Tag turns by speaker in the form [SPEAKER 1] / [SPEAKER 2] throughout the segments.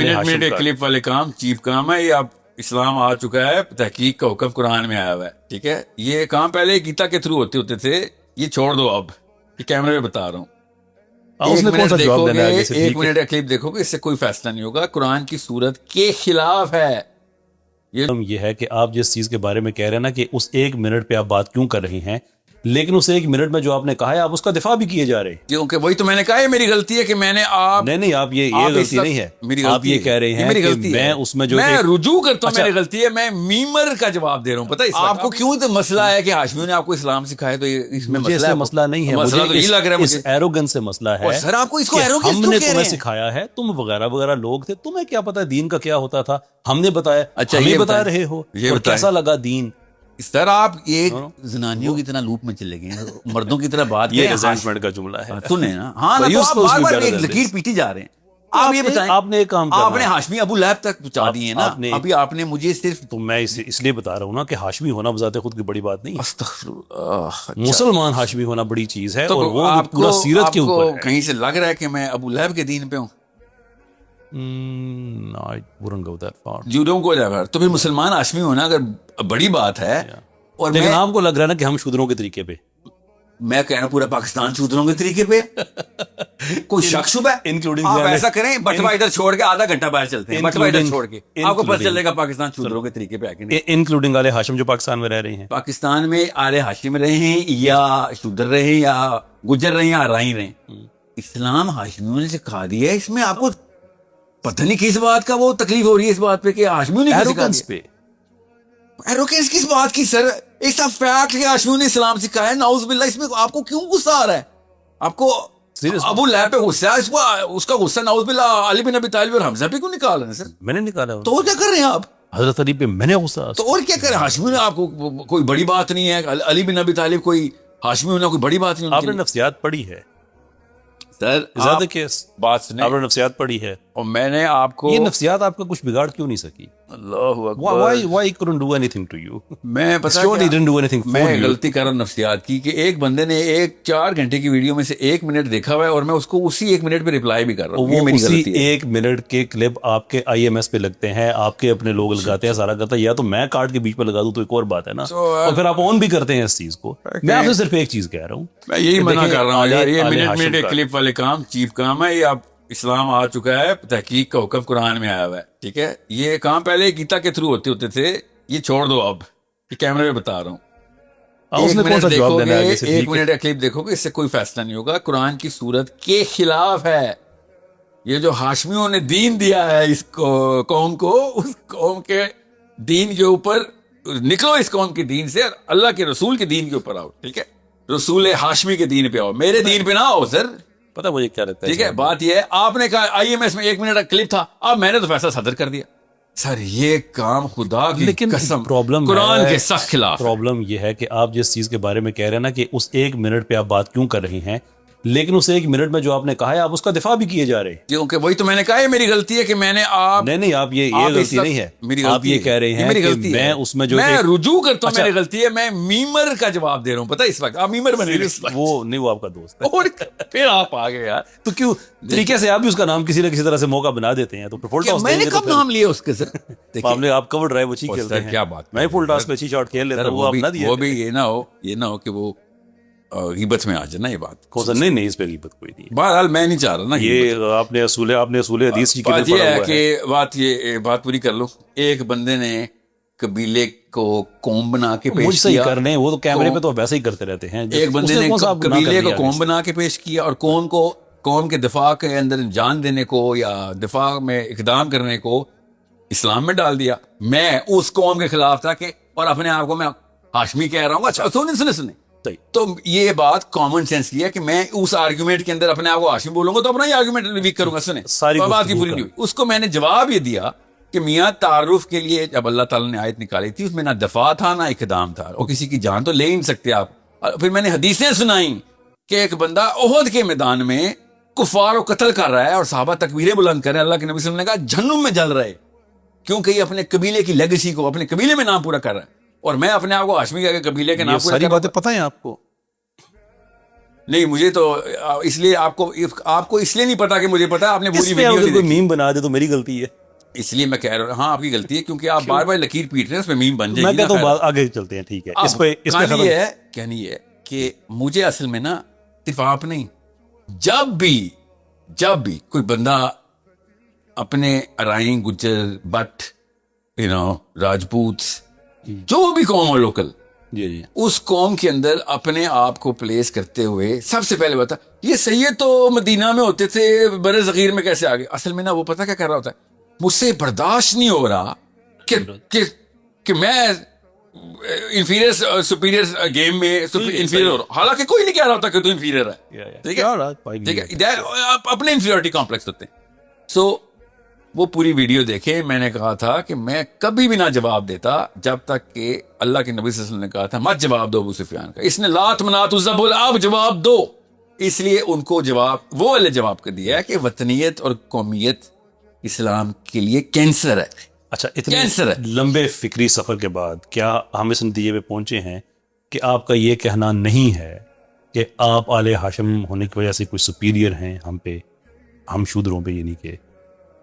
[SPEAKER 1] Minute clip والے کام cheap کام ہے. یہ آپ اسلام آ چکا ہے, تحقیق کا حکم قرآن میں آیا ہوا ہے, ٹھیک ہے. یہ کام پہلے گیتا کے تھرو ہوتے تھے, یہ چھوڑ دو اب, یہ کیمرے پہ بتا رہا ہوں. ایک منٹ دیکھو گے, ایک منٹ کا کلپ دیکھو گے, اس سے کوئی فیصلہ نہیں ہوگا, قرآن کی صورت کے خلاف ہے.
[SPEAKER 2] یہ ہے کہ آپ جس چیز کے بارے میں کہہ رہے ہیں نا کہ اس ایک منٹ پہ آپ بات کیوں کر رہی ہیں, لیکن اس ایک منٹ میں جو آپ نے کہا ہے آپ اس کا دفاع بھی کیے جا رہے ہیں.
[SPEAKER 1] کیونکہ وہی تو میں نے کہا ہے میری غلطی ہے کہ میں نے آپ
[SPEAKER 2] نہیں آپ یہ غلطی نہیں ہے, آپ یہ کہہ رہے ہیں کہ میں اس میں جو
[SPEAKER 1] میں رجوع کرتا ہوں, میری غلطی ہے, میں میمر کا جواب دے رہا ہوں. پتہ ہے آپ کو کیوں تو مسئلہ ہے کہ ہاشمیوں نے آپ کو اسلام سکھایا, تو اس میں
[SPEAKER 2] مسئلہ نہیں ہے,
[SPEAKER 1] مسئلہ تو یہ لگ رہا ہے
[SPEAKER 2] اس ایروگنس سے مسئلہ ہے.
[SPEAKER 1] سر آپ کو اس کو
[SPEAKER 2] ہم نے تمہیں سکھایا ہے, تم وغیرہ وغیرہ لوگ تھے, تمہیں کیا پتا دین کا کیا ہوتا تھا, ہم نے بتایا, ہمیں بتا رہے ہو, اور کیسا لگا دین.
[SPEAKER 1] اس طرح آپ ایک زنانیوں کی طرح لوپ میں چلے گئے, مردوں کی طرح بات,
[SPEAKER 2] یہ ریزنٹمنٹ کا جملہ ہے,
[SPEAKER 1] سنیں نا. ہاں بار بار ایک لکیر پیٹی جا رہے ہیں. آپ یہ بتائیں,
[SPEAKER 2] آپ نے ایک کام
[SPEAKER 1] آپ نے ہاشمی ابو لہب تک پہنچا دیے نا, ابھی آپ نے مجھے صرف,
[SPEAKER 2] تو میں اس لیے بتا رہا ہوں نا کہ ہاشمی ہونا بذات خود کی بڑی بات نہیں,
[SPEAKER 1] استغفر,
[SPEAKER 2] مسلمان ہاشمی ہونا بڑی چیز ہے, اور وہ پورا سیرت کے اوپر ہے.
[SPEAKER 1] کہیں سے لگ رہا ہے کہ میں ابو لہب کے دین پہ ہوں.
[SPEAKER 2] I wouldn't go that far.
[SPEAKER 1] جودوں کو جا کر تو پھر مسلمان ہاشمی ہونا اگر بڑی بات ہے, اور
[SPEAKER 2] لیکن آپ کو لگ رہا ہے نا کہ ہم شودروں کے طریقے پہ,
[SPEAKER 1] میں کہہ رہا ہوں پورا پاکستان شودروں کے طریقے پہ, کوئی شک شبہ ہے.
[SPEAKER 2] انکلوڈنگ
[SPEAKER 1] آپ ایسا کریں, بٹوا ادھر چھوڑ کے آدھا گھنٹہ باہر چلتے ہیں, بٹوا ادھر چھوڑ کے, آپ کو پتہ چلے گا پاکستان شودروں کے طریقے پہ ہے کہ نہیں.
[SPEAKER 2] انکلوڈنگ آل ہاشم جو پاکستان میں رہ رہے ہیں,
[SPEAKER 1] پاکستان میں آل ہاشم رہے ہیں یا شودر رہے ہیں یا گجر رہے ہیں یا رائی رہے ہیں, اسلام ہاشمیوں نے سکھا دیا ہے. اس میں آپ کو پتہ نہیں کس بات کا وہ تکلیف ہو رہی ہے, اس بات پہ کہ ہاشمیوں نے
[SPEAKER 2] ایروگنس پہ,
[SPEAKER 1] ایروگنس کس بات کی سر, ایک سا فیکٹ کہ ہاشمیوں نے اسلام سکھایا ہے, نعوذ باللہ. اس میں آپ کو کیوں غصہ آ رہا ہے؟ آپ کو ابو لہب پہ غصہ ہے, اس کا غصہ نعوذ باللہ علی بن ابی طالب اور حمزہ پہ کیوں نکال رہے ہیں سر؟
[SPEAKER 2] میں نے نکالا,
[SPEAKER 1] تو اور کیا کر رہے ہیں آپ؟
[SPEAKER 2] حضرت علی پہ میں نے غصہ,
[SPEAKER 1] تو اور کیا کر رہے ہیں؟ ہاشمی نے آپ کو کوئی بڑی بات نہیں ہے, علی بن ابی طالب کوئی ہاشمی ہونا کوئی بڑی بات نہیں.
[SPEAKER 2] آپ نے نفسیات پڑھی ہے
[SPEAKER 1] سر,
[SPEAKER 2] بات سنیں, آپ نے نفسیات پڑھی ہے,
[SPEAKER 1] اور میں نے آپ کو,
[SPEAKER 2] یہ نفسیات آپ کا کچھ بگاڑ کیوں نہیں سکی؟
[SPEAKER 1] اللہ اکبر,
[SPEAKER 2] why couldn't do anything to you?
[SPEAKER 1] میں غلطی کر رہا ہوں نفسیات کی, کہ ایک بندے نے ایک 4 گھنٹے کی ویڈیو میں سے 1 منٹ دیکھا ہوا ہے, اور میں اس کو اسی 1 منٹ پہ ریپلائی بھی کر رہا ہوں.
[SPEAKER 2] وہ اسی 1 منٹ کے کلپ آپ کے IMS پہ لگتے ہیں, آپ کے اپنے لوگ لگاتے ہیں, سارا کرتا ہے, یا تو میں کاٹ کے بیچ پہ لگا دوں تو ایک اور بات ہے نا, اور پھر آپ آن بھی کرتے ہیں اس چیز کو. میں آپ سے صرف ایک چیز کہہ رہا ہوں,
[SPEAKER 1] میں یہی منع کر رہا ہوں یار, یہ منٹ کلپ والے کام چیپ کام ہے. یہ آپ اسلام آ چکا ہے, تحقیق کا حکم قرآن میں آیا ہوا ہے, ٹھیک ہے. یہ کام پہلے گیتا کے تھرو ہوتے تھے, یہ چھوڑ دو اب, یہ کیمرے پہ بتا رہا ہوں. ایک منٹ دیکھو گے, ایک منٹ کا کلپ دیکھو گے, اس سے کوئی فیصلہ نہیں ہوگا, قرآن کی صورت کے خلاف ہے. یہ جو ہاشمیوں نے دین دیا ہے اس قوم کو, اس قوم کے دین کے اوپر نکلو, اس قوم کے دین سے اللہ کے رسول کے دین کے اوپر آؤ, ٹھیک ہے. رسول ہاشمی کے دین پہ آؤ, میرے دین پہ نہ آؤ سر.
[SPEAKER 2] پتہ مجھے کیا لگتا ہے,
[SPEAKER 1] ٹھیک ہے. بات یہ ہے, آپ نے کہا IMS میں 1 منٹ کا کلپ تھا, اب میں نے تو فیصلہ صدر کر دیا. سر یہ کام خدا کی قسم
[SPEAKER 2] پرابلم
[SPEAKER 1] قرآن کے سخت خلاف.
[SPEAKER 2] پرابلم یہ ہے کہ آپ جس چیز کے بارے میں کہہ رہے ہیں نا کہ اس 1 منٹ پہ آپ بات کیوں کر رہی ہیں, لیکن اس 1 منٹ میں جو آپ نے کہا ہے آپ اس کا دفاع بھی کیے جا رہے ہیں.
[SPEAKER 1] کیونکہ وہی تو میں نے کہا ہے میری غلطی ہے کہ میں نے آپ,
[SPEAKER 2] نہیں آپ یہ غلطی نہیں ہے, آپ یہ کہہ رہے ہیں کہ میں اس میں جو,
[SPEAKER 1] میں رجوع کرتا ہوں, میری غلطی ہے, میں میمر کا جواب دے رہا ہوں. پتہ ہے اس وقت آپ میمر بنے,
[SPEAKER 2] وہ نہیں, وہ آپ کا دوست ہے,
[SPEAKER 1] اور پھر آپ آ گئے یار.
[SPEAKER 2] تو کیوں طریقے سے آپ بھی اس کا نام کسی نہ کسی طرح سے موقع بنا دیتے ہیں, تو فل ٹاس
[SPEAKER 1] میں نے کب نام لیا اس کے سر؟
[SPEAKER 2] معاملے آپ کور ڈرائیو اچھی کھیلتے ہیں,
[SPEAKER 1] کیا بات,
[SPEAKER 2] میں فل ٹاس پہ اچھی شاٹ کھیل لیتا ہوں, وہ آپ نہ دیے.
[SPEAKER 1] وہ بھی یہ نہ ہو کہ وہ غیبت میں آ جائے نا, یہ بات
[SPEAKER 2] نہیں, اس پہ غیبت کوئی نہیں.
[SPEAKER 1] بہرحال میں نہیں چاہ رہا نا,
[SPEAKER 2] یہ آپ نے اصول حدیث کی
[SPEAKER 1] بات یہ ہے کہ بات پوری کر لو. ایک بندے نے قبیلے کو قوم بنا کے پیش کیا,
[SPEAKER 2] کر لیں, وہ تو کیمرے پہ تو ویسے ہی کرتے رہتے ہیں.
[SPEAKER 1] ایک بندے نے قبیلے کو قوم بنا کے پیش کیا, اور قوم کے دفاع کے اندر جان دینے کو یا دفاع میں اقدام کرنے کو اسلام میں ڈال دیا. میں اس قوم کے خلاف تھا کہ, اور اپنے آپ کو میں ہاشمی کہہ رہا ہوں. اچھا سنے, تو یہ بات کامن سینس کی ہے کہ میں اس آرگیومنٹ کے اندر اپنے آپ کو ہاشمی بولوں گا تو اپنا ہی آرگیومنٹ ویک کروں گا. سنے, ساری بات کی پوری نہیں ہوئی. اس کو میں نے جواب یہ دیا کہ میاں تعارف کے لیے جب اللہ تعالیٰ نے آیت نکالی تھی, اس میں نہ دفاع تھا نہ اقدام تھا, اور کسی کی جان تو لے ہی نہیں سکتے آپ. پھر میں نے حدیثیں سنائیں کہ ایک بندہ احد کے میدان میں کفار کو قتل کر رہا ہے, اور صحابہ تکبیریں بلند کر رہے ہیں, اللہ کے نبی صلی اللہ علیہ وسلم نے کہا جہنم میں جل رہے, کیونکہ یہ اپنے قبیلے کی لیگیسی کو, اپنے قبیلے میں نام پورا کر رہا ہے. اور میں اپنے آپ کو ہاشمی کے قبیلے کے نام پورا.
[SPEAKER 2] ساری باتیں پتہ ہیں آپ کو,
[SPEAKER 1] نہیں مجھے تو اس لیے آپ کو اس لیے نہیں پتا کہ مجھے پتا، آپ نے پوری
[SPEAKER 2] اس میں
[SPEAKER 1] ویڈیو
[SPEAKER 2] اگر کوئی میم بنا دے تو میری غلطی ہے.
[SPEAKER 1] اس لیے میں کہہ رہا ہوں ہاں آپ کی غلطی ہے، کیونکہ آپ بار بار لکیر پیٹ رہے ہیں، اس میں میم بن جائے
[SPEAKER 2] میں
[SPEAKER 1] گی.
[SPEAKER 2] کہتا ہوں آگے چلتے ہیں. ٹھیک ہے، اس پہ
[SPEAKER 1] کہانی یہ ہے کہنی ہے کہ مجھے اصل میں نا صرف آپ نہیں، جب بھی کوئی بندہ اپنے ارائیں، گجر، بٹ، راجپوت، جو بھی قوم ہو لوکل،
[SPEAKER 2] جی
[SPEAKER 1] اس قوم کے اندر اپنے آپ کو پلیس کرتے ہوئے سب سے پہلے بتا یہ سید تو مدینہ میں ہوتے تھے، بر صغیر میں کیسے آگے؟ اصل میں نا وہ پتہ کیا کر رہا ہوتا ہے، مجھ سے برداشت نہیں ہو رہا کہ میں انفیریئر سپیریئر گیم میں انفیریئر ہو رہا ہوں، حالانکہ کوئی نہیں کہہ رہا ہوتا کہ تو انفیریئر ہے. ٹھیک ہے، اپنے انفیریورٹی کمپلیکس ہوتے ہیں. سو وہ پوری ویڈیو دیکھے، میں نے کہا تھا کہ میں کبھی بھی نہ جواب دیتا جب تک کہ اللہ کے نبی صلی اللہ علیہ وسلم نے کہا تھا مت جواب دو ابو سفیان کا. اس نے لات منات عزا بولا اب جواب دو، اس لیے ان کو وہ والے جواب کر دیا کہ وطنیت اور قومیت اسلام کے لیے کینسر ہے.
[SPEAKER 2] اچھا، اتنے لمبے فکری سفر کے بعد کیا ہم اس نتیجے پہ پہنچے ہیں کہ آپ کا یہ کہنا نہیں ہے کہ آپ آل ہاشم ہونے کی وجہ سے کوئی سپیریئر ہیں ہم پہ، ہم شودروں پہ، یعنی کہ،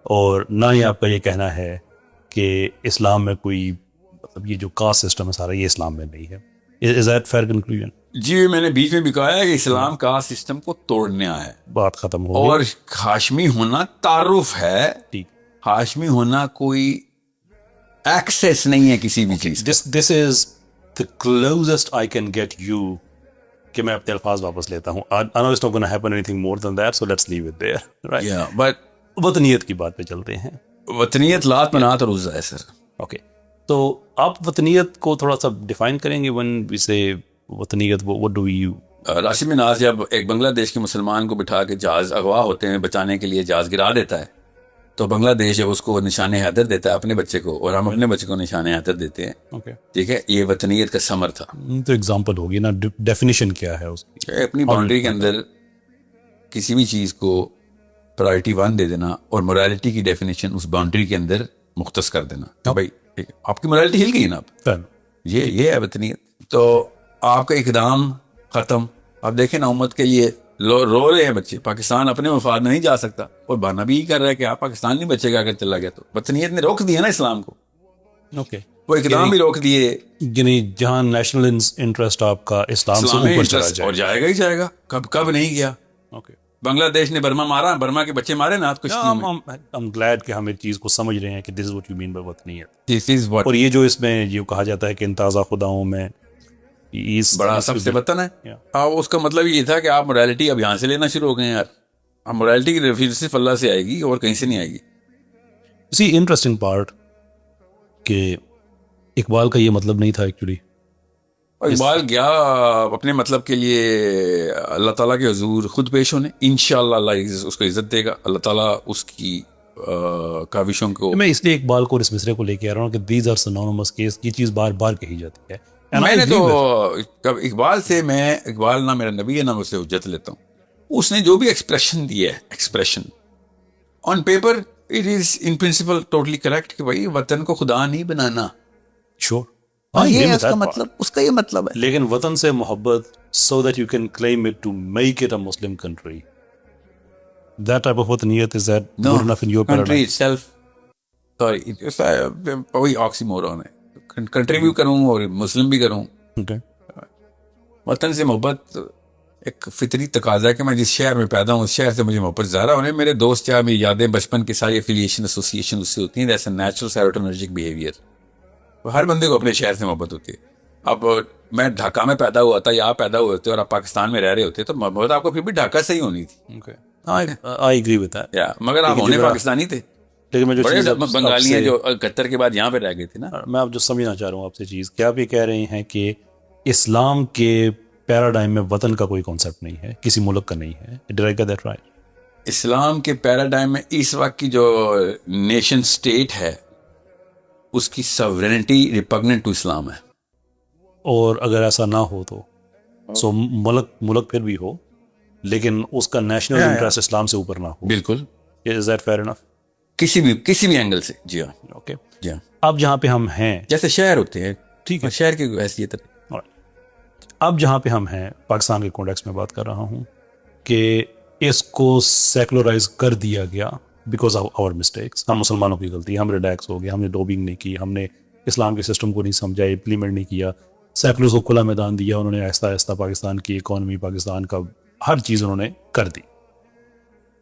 [SPEAKER 2] اور نہ ہی آپ کا یہ کہنا ہے کہ اسلام میں کوئی مطلب یہ جو کاسٹ سسٹم ہے سارا یہ اسلام میں نہیں ہے. Is that fair conclusion؟
[SPEAKER 1] جی میں نے بیچ میں بھی کہا ہے کہ اسلام کا سسٹم کو توڑنے آیا ہے،
[SPEAKER 2] بات ختم ہو گئی.
[SPEAKER 1] اور ہاشمی ہونا تعارف ہے، ہاشمی ہونا کوئی ایکسیس نہیں ہے کسی بھی چیز.
[SPEAKER 2] This is the closest I can get you کہ میں اپنے الفاظ واپس لیتا ہوں. I know it's not going to happen anything more than that, so let's leave it there. Right?
[SPEAKER 1] Yeah, but
[SPEAKER 2] وطنیت کی بات پہ چلتے ہیں.
[SPEAKER 1] وطنیت لات منات اور عزا ہے سر.
[SPEAKER 2] اوکے، تو آپ وطنیت کو تھوڑا سا ڈیفائن کریں گے. when we say وطنیت, what do we
[SPEAKER 1] Rashid بن ناز جب ایک بنگلہ دیش کے مسلمان کو بٹھا کے جہاز اغوا ہوتے ہیں بچانے کے لیے جہاز گرا دیتا ہے، تو بنگلہ دیش جب اس کو نشان حیدر دیتا ہے اپنے بچے کو، اور ہم اپنے بچے کو نشان حیدر دیتے ہیں. ٹھیک ہے، یہ وطنیت کا ثمر تھا.
[SPEAKER 2] تو ایگزامپل ہوگی نا، ڈیفینیشن کیا ہے اس کی؟
[SPEAKER 1] اپنی باؤنڈری کے اندر کسی بھی چیز کو پرائرٹی 1 دے دینا، اور morality کی ڈیفینیشن اس باؤنڈری کے اندر مختص کر دینا. بھائی آپ کی morality ہل گئی نا، آپ یہ ہے وطنیت. تو آپ کا اقدام ختم. آپ دیکھیں نا امت کے لیے رو رہے ہیں بچے، پاکستان اپنے مفاد میں نہیں جا سکتا، اور بہانہ بھی کر رہا ہے کہ آپ پاکستان نہیں بچے گا اگر چلا گیا تو. وطنیت نے روک دیا نا اسلام کو. وہ اقدام بھی روک دیے،
[SPEAKER 2] یعنی جہاں نیشنل انٹرسٹ آپ کا اسلام سے اوپر چلا جائے،
[SPEAKER 1] اور جائے گا ہی جائے گا. کب نہیں گیا. بنگلہ دیش نے برما مارا، برما کے بچے مارے نا کشتی میں.
[SPEAKER 2] I'm glad کہ ہم اس چیز کو سمجھ رہے ہیں کہ this is what you mean by وطنیت.
[SPEAKER 1] This is what.
[SPEAKER 2] اور یہ جو اس میں یہ کہا جاتا ہے کہ ان تازہ خداؤں میں
[SPEAKER 1] بڑا سب سے وطن ہے، اس کا مطلب یہ تھا کہ آپ morality اب یہاں سے لینا شروع ہو گئے ہیں. یار اب morality کی ریفیل صرف اللہ سے آئے گی اور کہیں سے نہیں آئے گی.
[SPEAKER 2] اسی انٹرسٹنگ پارٹ کہ اقبال کا یہ مطلب نہیں تھا ایکچولی.
[SPEAKER 1] اقبال گیا اپنے مطلب کے لیے اللہ تعالیٰ کے حضور خود پیش ہونے. انشاءاللہ اللہ اس کو عزت دے گا. اللہ تعالیٰ اس کی کاوشوں کو،
[SPEAKER 2] میں اس لیے اقبال کو اس مصرے کو لے کے آ رہا ہوں کہ دیز آر سنونیمس کیس، یہ چیز بار بار کہی جاتی ہے.
[SPEAKER 1] میں نے تو اقبال سے، میں اقبال نہ میرا نبی ہے نہ میں اسے حجت لیتا ہوں. اس نے جو بھی ایکسپریشن دی ہے، expression on paper it is in principle totally correct کہ بھائی وطن کو خدا نہیں بنانا.
[SPEAKER 2] شور،
[SPEAKER 1] یہ اس کا مطلب، اس کا یہ مطلب ہے.
[SPEAKER 2] لیکن وطن سے محبت so that you can claim it to make it a Muslim country, that type of وطنیت is that good enough in your paradigm?
[SPEAKER 1] country itself, sorry وہی oxymoron ہے. کنٹری بھی کروں اور مسلم بھی کروں. وطن سے محبت ایک فطری تقاضا ہے کہ میں جس شہر میں پیدا ہوں اس شہر سے مجھے محبت زیادہ ہونے. میرے دوست یا میری یادیں بچپن کی ساری افیلیشن ایسوسیشن اس سے ہوتی ہیں. That's a natural serotonergic behaviour. ہر بندے کو اپنے شہر سے محبت ہوتی ہے. اب میں ڈھاکہ میں پیدا ہوا تھا، یہاں پیدا ہوئے تھے اور آپ پاکستان میں رہ رہے ہوتے تو محبت آپ کو پھر بھی ڈھاکہ سے ہی ہونی تھی.
[SPEAKER 2] I agree with that.
[SPEAKER 1] مگر آپ ہونے پاکستانی تھے.
[SPEAKER 2] لیکن میں جو چیز
[SPEAKER 1] بنگالی ہیں جو 71 کے بعد یہاں پہ رہ گئے تھے نا،
[SPEAKER 2] میں اب جو سمجھنا چاہ رہا ہوں آپ سے چیز، کیا آپ یہ کہہ رہے ہیں کہ اسلام کے پیراڈائم میں وطن کا کوئی کانسیپٹ نہیں ہے، کسی ملک کا نہیں ہے؟ Did I get that right?
[SPEAKER 1] اسلام کے پیراڈائم میں اس وقت کی جو نیشن سٹیٹ ہے اس کی سورینٹی ریپگننٹ ٹو اسلام ہے.
[SPEAKER 2] اور اگر ایسا نہ ہو تو سو ملک پھر بھی ہو لیکن اس کا نیشنل انٹرسٹ اسلام سے اوپر نہ ہو.
[SPEAKER 1] بالکل.
[SPEAKER 2] Is that fair enough?
[SPEAKER 1] کسی بھی اینگل سے. جی ہاں.
[SPEAKER 2] اوکے.
[SPEAKER 1] جی ہاں.
[SPEAKER 2] اب جہاں پہ ہم ہیں،
[SPEAKER 1] جیسے شہر ہوتے ہیں،
[SPEAKER 2] ٹھیک ہے،
[SPEAKER 1] شہر کی حیثیت ہے.
[SPEAKER 2] اب جہاں پہ ہم ہیں پاکستان کے کانٹیکس میں بات کر رہا ہوں کہ اس کو سیکولرائز کر دیا گیا بیکاز آف آور مسٹیکس. ہم مسلمانوں کی غلطی, ہم ریلیکس ہو گئے, ہم نے ڈوبنگ نہیں کی, ہم نے اسلام کے سسٹم کو نہیں سمجھا, امپلیمنٹ نہیں کیا, سیکولرز کو کھلا میدان دیا, انہوں نے آہستہ آہستہ پاکستان کی اکانومی, پاکستان کا ہر چیز انہوں نے کر دی.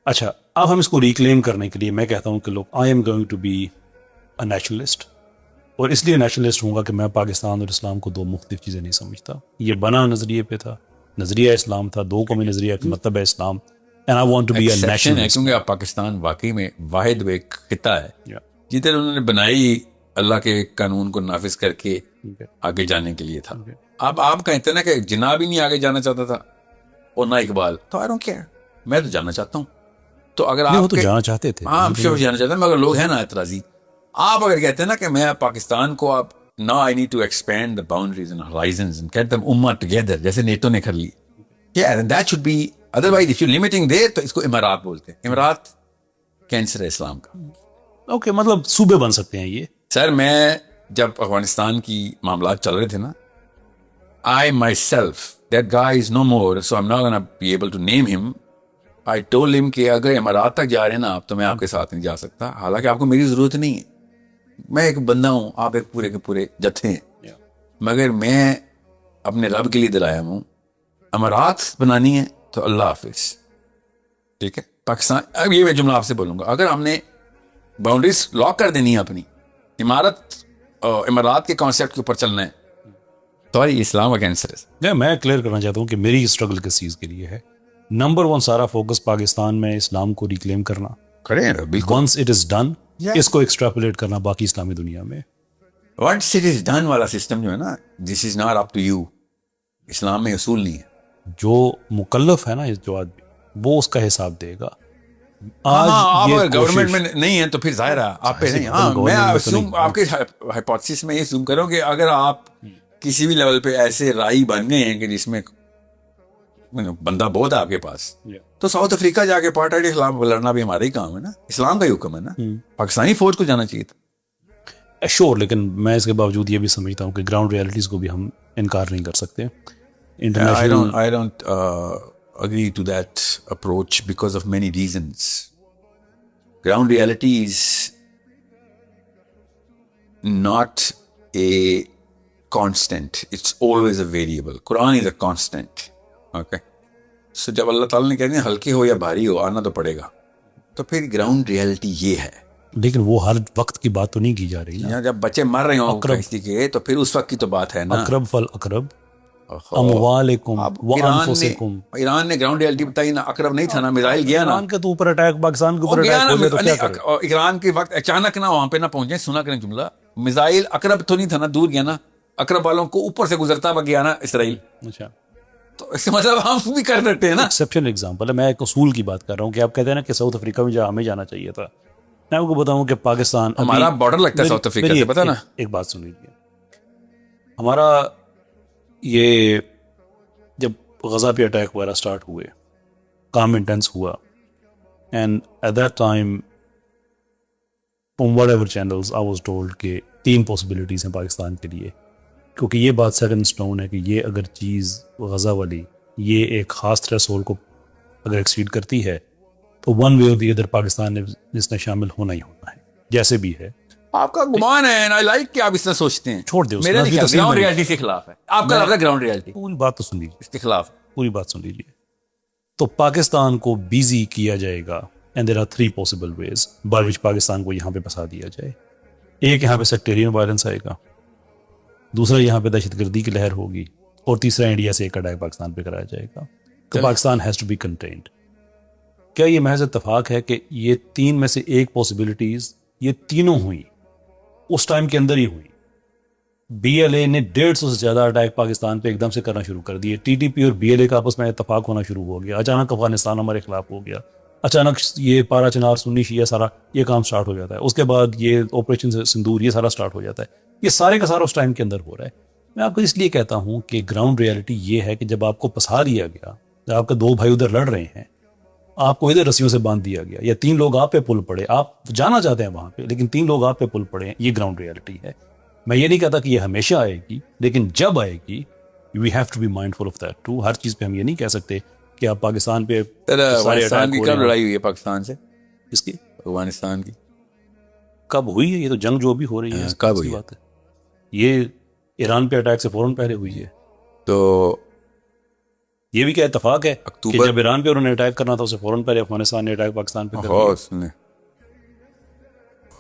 [SPEAKER 2] اچھا, اب ہم اس کو ریکلیم کرنے کے لیے میں کہتا ہوں کہ لوگ I am going to be a nationalist, اور اس لیے نیشنلسٹ ہوں گا کہ میں پاکستان اور اسلام کو دو مختلف چیزیں نہیں سمجھتا. یہ بنا نظریے پہ تھا, نظریہ اسلام تھا, دو قومی نظریہ کا مطلب ہے Islam, and I want to be a nationalist.
[SPEAKER 1] کیونکہ اب پاکستان واقعی میں واحد ایک خطہ ہے جدھر انہوں نے بنائی اللہ کے قانون کو نافذ کر کے آگے جانے کے لیے تھا. اب آپ کہتے ہیں نا کہ جناب ہی نہیں آگے جانا چاہتا تھا اور نہ اقبال, تو آئی ڈونٹ کیئر, میں تو جانا چاہتا ہوں. تو اگر آپ
[SPEAKER 2] جانا چاہتے تھے,
[SPEAKER 1] ہاں شور جانا چاہتے ہیں, مگر لوگ ہیں نا اعتراضی. آپ اگر کہتے ہیں نا کہ میں پاکستان کو اب نا I need to expand the boundaries and horizons and get them امہ ٹوگیدر, جیسے نیٹو نے کر لی, that should be, otherwise if you limiting there تو اس کو امارات بولتے ہیں. امارات کینسر ہے اسلام کا.
[SPEAKER 2] اوکے, مطلب صوبے بن سکتے ہیں یہ.
[SPEAKER 1] سر میں جب افغانستان کی معاملات چل رہے تھے نا, I myself, that guy is no more, so I'm not gonna be able to name him. I told him کہ اگر امارات تک جا رہے ہیں نا آپ, تو میں آپ کے ساتھ نہیں جا سکتا, حالانکہ آپ کو میری ضرورت نہیں ہے, میں ایک بندہ ہوں, آپ ایک پورے کے پورے جتھے ہیں, مگر میں اپنے رب کے لیے دلایا ہوں. امارات بنانی ہے تو اللہ حافظ, ٹھیک ہے. پاکستان, اب یہ میں جملہ آپ سے بولوں گا, اگر ہم نے باؤنڈریز لاک کر دینی ہے اپنی, امارات کے کانسیپٹ کے اوپر چلنا ہے, تو یہ اسلام کا کینسر ہے.
[SPEAKER 2] میں کلیئر کرنا چاہتا ہوں کہ میری اسٹرگل کس چیز کے لیے ہے. نمبر 1 سارا فوکس پاکستان میں اسلام کو ریکلیم کرنا,
[SPEAKER 1] کریں بالکل.
[SPEAKER 2] ونس اٹ از ڈن, اس کو ایکسٹراپولیٹ کرنا باقی اسلامی دنیا میں.
[SPEAKER 1] ونس اٹ از ڈن والا سسٹم جو ہے نا, this is not up to you, Islam میں اصول نہیں ہے.
[SPEAKER 2] جو مکلف ہے نا جو آدمی, وہ اس کا حساب دے گا.
[SPEAKER 1] آپ اگر گورنمنٹ میں نہیں ہے تو پھر ظاہر ہے آپ پہ نہیں. ہاں, میں آپ کے ہائپوتھیسس میں یہ زوم کروں کہ اگر آپ کسی بھی لیول پہ ایسے رائی بن گئے ہیں کہ جس میں بندہ بہت ہے آپ کے پاس, تو ساؤتھ افریقہ جا کے اپارٹائڈ کے خلاف لڑنا بھی ہمارا ہی کام ہے نا, اسلام کا ہی حکم ہے نا. پاکستانی فوج کو جانا چاہیے تھا
[SPEAKER 2] شور, لیکن میں اس کے باوجود یہ بھی سمجھتا ہوں کہ گراؤنڈ ریالٹیز کو بھی ہم انکار نہیں کر سکتے.
[SPEAKER 1] I don't agree to that approach because of many reasons. Ground reality is not a constant. It's always a variable. Quran is a constant. Okay. So جب اللہ تعالیٰ نے کہتے ہیں ہلکے ہو یا بھاری ہو, آنا تو پڑے گا, تو پھر گراؤنڈ ریالٹی یہ ہے.
[SPEAKER 2] لیکن وہ ہر وقت کی بات تو نہیں کی جا رہی نا.
[SPEAKER 1] جب بچے مر رہے ہوں کسی کے, تو پھر اس وقت کی تو بات ہے نا.
[SPEAKER 2] اقرب فالاقرب اموالکم وانفسکم.
[SPEAKER 1] ایران نے گراؤنڈ ریالٹی بتائی نا, اقرب نہیں تھا نا, میزائل گیا نا.
[SPEAKER 2] ایران کے تو اوپر اٹیک, پاکستان کے اوپر اٹیک ہو جائے تو کیا کرے.
[SPEAKER 1] ایران کے وقت اچانک نہ وہاں پہ نہ پہنچے, سنا کریں جملہ, میزائل اقرب تو نہیں تھا نا, دور گیا نا, اقرب والوں کو اوپر سے گزرتا ہوا گیا نا اسرائیل. اچھا, تو اس کا مطلب ہم بھی کر سکتے ہیں نا. ایکسیپشنل
[SPEAKER 2] ایگزامپل ہے, میں ایک اصول کی بات کر رہا ہوں کہ آپ کہتے ہیں نا کہ ساؤتھ افریقہ میں ہمیں جانا چاہیے تھا. میں آپ کو بتاؤں کہ پاکستان
[SPEAKER 1] ہمارا بارڈر لگتا ہے ساؤتھ افریقہ سے, پتا نا.
[SPEAKER 2] ایک بات سن لیجیے, ہمارا یہ جب غزہ پہ اٹیک وغیرہ سٹارٹ ہوئے, کام انٹینس ہوا, and at that time from whatever channels I was told کہ 3 پاسبلٹیز ہیں پاکستان کے لیے, کیونکہ یہ بات سیٹ ان اسٹون ہے کہ یہ اگر چیز غزہ والی یہ ایک خاص تھریش ہولڈ کو اگر ایکسیڈ کرتی ہے تو ون وے اور دی ادر پاکستان نے اس میں شامل ہونا ہی ہونا ہے, جیسے بھی ہے.
[SPEAKER 1] آپ کا گمان ہے, آئی لائک کہ آپ اس طرح سوچتے ہیں.
[SPEAKER 2] چھوڑ دیں,
[SPEAKER 1] میرا گراؤنڈ ریالٹی کے خلاف ہے آپ کا لفظ, گراؤنڈ ریالٹی.
[SPEAKER 2] پوری بات تو سن لیجیے,
[SPEAKER 1] اس کے خلاف
[SPEAKER 2] پوری بات سن لیجیے. تو پاکستان کو بیزی کیا جائے گا, and there are 3 possible ways by which Pakistan کو یہاں پہ پھنسا دیا جائے. ایک, یہاں پہ سیکٹیرین وائلنس آئے گا, دوسرا یہاں پہ دہشت گردی کی لہر ہوگی, اور تیسرا انڈیا سے ایک اٹیک پاکستان پہ کرایا جائے گا. تو Pakistan has to be contained. کیا یہ محض اتفاق ہے کہ یہ 3 میں سے ایک پاسبلٹیز یہ تینوں ہوئی اس ٹائم کے اندر ہی ہوئی؟ بی ایل اے نے 150 سے زیادہ اٹیک پاکستان پہ ایک دم سے کرنا شروع کر دیے. ٹی ٹی پی اور بی ایل اے کا آپس میں اتفاق ہونا شروع ہو گیا. اچانک افغانستان ہمارے خلاف ہو گیا, اچانک یہ پارا چنار سنی شیعہ سارا یہ کام سٹارٹ ہو جاتا ہے. اس کے بعد یہ آپریشن سندور یہ سارا سٹارٹ ہو جاتا ہے. یہ سارے کا سارا اس ٹائم کے اندر ہو رہا ہے. میں آپ کو اس لیے کہتا ہوں کہ گراؤنڈ ریالٹی یہ ہے کہ جب آپ کو پھنسا دیا گیا, جب آپ کے 2 بھائی ادھر لڑ رہے ہیں, آپ کو ادھر رسیوں سے باندھ دیا گیا, یا 3 لوگ آپ پہ پل پڑے, آپ جانا چاہتے ہیں وہاں پہ لیکن 3 لوگ آپ پہ پل پڑے, یہ گراؤنڈ ریالٹی ہے. میں یہ نہیں کہتا کہ یہ ہمیشہ آئے گی, لیکن جب آئے گی we have to be mindful of that too. ہر چیز پہ ہم یہ نہیں کہہ سکتے کہ آپ پاکستان پہ
[SPEAKER 1] افغانستان کی کب لڑائی ہوئی ہے پاکستان سے؟
[SPEAKER 2] اس کی
[SPEAKER 1] افغانستان کی
[SPEAKER 2] کب ہوئی ہے؟ یہ تو جنگ جو بھی ہو رہی ہے
[SPEAKER 1] کب ہوئی
[SPEAKER 2] بات ہے. یہ ایران پہ اٹیک سے فوراً پہلے ہوئی ہے.
[SPEAKER 1] تو
[SPEAKER 2] یہ بھی کیا اتفاق ہے کہ
[SPEAKER 1] اکتوبر
[SPEAKER 2] جب ایران پہ انہوں نے اٹیک کرنا تھا اسے فوراً پہلے افغانستان نے اٹیک پاکستان پہ کر دیا.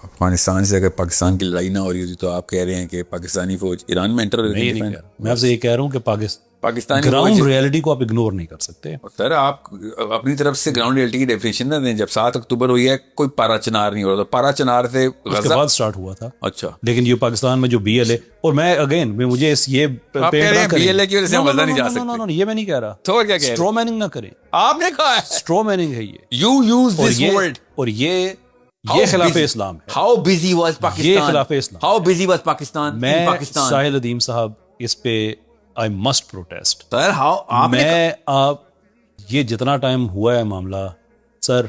[SPEAKER 1] افغانستان سے اگر پاکستان کی لڑائی نہ ہو رہی ہوتی تو آپ کہہ رہے ہیں کہ پاکستانی فوج ایران میں انٹر ہو
[SPEAKER 2] میں یہ نہیں کہہ رہا, میں آپ سے یہ کہہ رہا ہوں کہ
[SPEAKER 1] پاکستانی
[SPEAKER 2] گراؤنڈ ریئلٹی کو آپ اگنور نہیں کر سکتے.
[SPEAKER 1] سر آپ اپنی طرف سے گراؤنڈ ریئلٹی کی ڈیفینیشن نہ دیں. جب 7 اکتوبر ہوئی ہے کوئی پارا چنار نہیں ہو رہا تھا, پارا چنار سے
[SPEAKER 2] اس کے بعد سٹارٹ ہوا تھا.
[SPEAKER 1] اچھا,
[SPEAKER 2] لیکن یہ پاکستان میں جو بی ایل اے, اور میں اگین مجھے یہ
[SPEAKER 1] بی ایل اے کی وجہ سے ہم وزن نہیں جا سکتے,
[SPEAKER 2] یہ میں نہیں کہہ رہا.
[SPEAKER 1] تو کیا کہہ رہے
[SPEAKER 2] اسٹرو میننگ نہ کریں,
[SPEAKER 1] آپ نے کہا ہے
[SPEAKER 2] اسٹرو میننگ ہے یہ.
[SPEAKER 1] یو یوز دس ورڈ,
[SPEAKER 2] اور یہ خلاف اسلام ہے.
[SPEAKER 1] ہاؤ بزی واز پاکستان,
[SPEAKER 2] یہ خلاف Islam.
[SPEAKER 1] How busy was Pakistan.
[SPEAKER 2] میں ساحل ادیم صاحب اس پہ I must protest.
[SPEAKER 1] Sir how
[SPEAKER 2] میں آپ یہ جتنا ٹائم ہوا ہے معاملہ, سر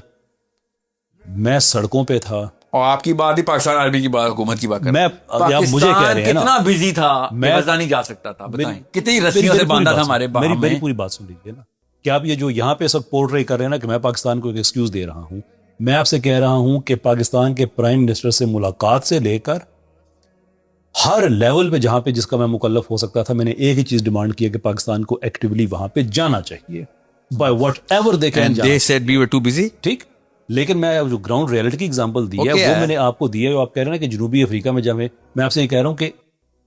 [SPEAKER 2] میں سڑکوں پہ تھا.
[SPEAKER 1] اور آپ کی بات ہی پاکستان آرمی کی بات, حکومت کی بات کر
[SPEAKER 2] میں مجھے کہہ رہے ہیں
[SPEAKER 1] کتنا بزی تھا,
[SPEAKER 2] میں
[SPEAKER 1] وزا نہیں جا سکتا تھا. بتائیں کتنی رسیوں سے باندھا تھا ہمارے باہر.
[SPEAKER 2] میری پوری بات سن لیجیے نا, کہ آپ یہ جو یہاں پہ سب پورٹری کر رہے ہیں نا کہ میں پاکستان کو ایک ایکسکیوز دے رہا ہوں, میں آپ سے کہہ رہا ہوں کہ پاکستان کے پرائم منسٹر سے ملاقات سے لے کر ہر لیول پہ جہاں پہ جس کا میں مکلف ہو سکتا تھا, میں نے ایک ہی چیز ڈیمانڈ کی ہے کہ پاکستان کو ایکٹیولی وہاں پہ جانا چاہیے by what ever they can.
[SPEAKER 1] They said we were too busy.
[SPEAKER 2] ٹھیک, لیکن میں جو گراؤنڈ ریئلٹی کی ایگزامپل دی ہے وہ میں نے آپ کو دی ہے. آپ کہہ رہے ہیں کہ جنوبی افریقہ میں جب میں آپ سے یہ کہہ رہا ہوں کہ